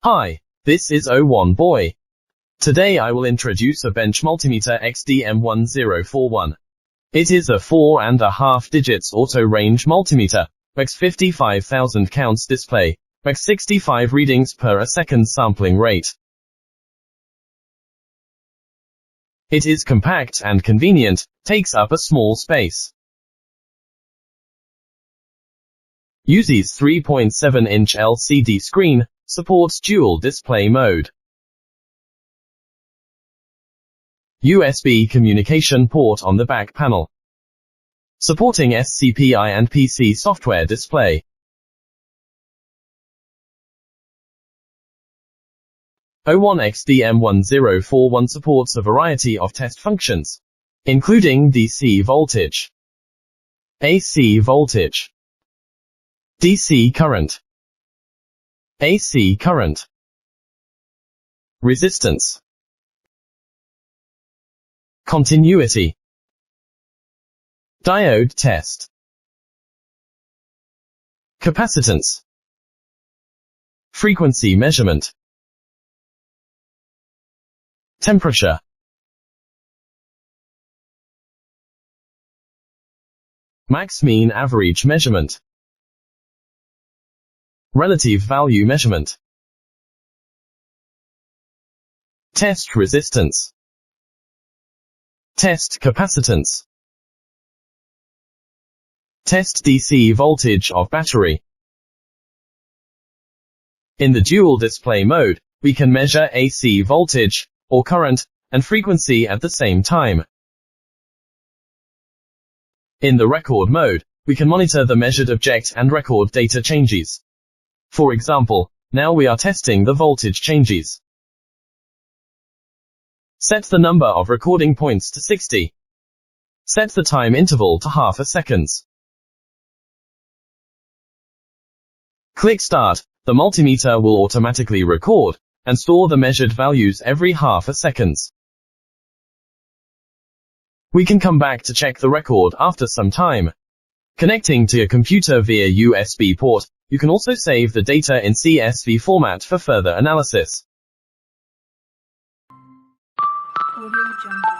Hi, this is OWON Boy. Today I will introduce a bench multimeter XDM1041. It is a 4.5 digits auto-range multimeter, max 55,000 counts display, max 65 readings per second sampling rate. It is compact and convenient, takes up a small space. Uses 3.7-inch LCD screen, supports dual display mode. USB communication port on the back panel. Supporting SCPI and PC software display. OWON XDM1041 supports a variety of test functions, including DC voltage, AC voltage, DC current, AC current, resistance, continuity, diode test, capacitance, frequency measurement, temperature, max mean average measurement, relative value measurement, test resistance, test capacitance, test DC voltage of battery. In the dual display mode, we can measure AC voltage, or current, and frequency at the same time. In the record mode, we can monitor the measured object and record data changes. For example, now we are testing the voltage changes. Set the number of recording points to 60. Set the time interval to half a second. Click Start. The multimeter will automatically record and store the measured values every half a second. We can come back to check the record after some time. Connecting to your computer via USB port, you can also save the data in CSV format for further analysis. Audio Jungle.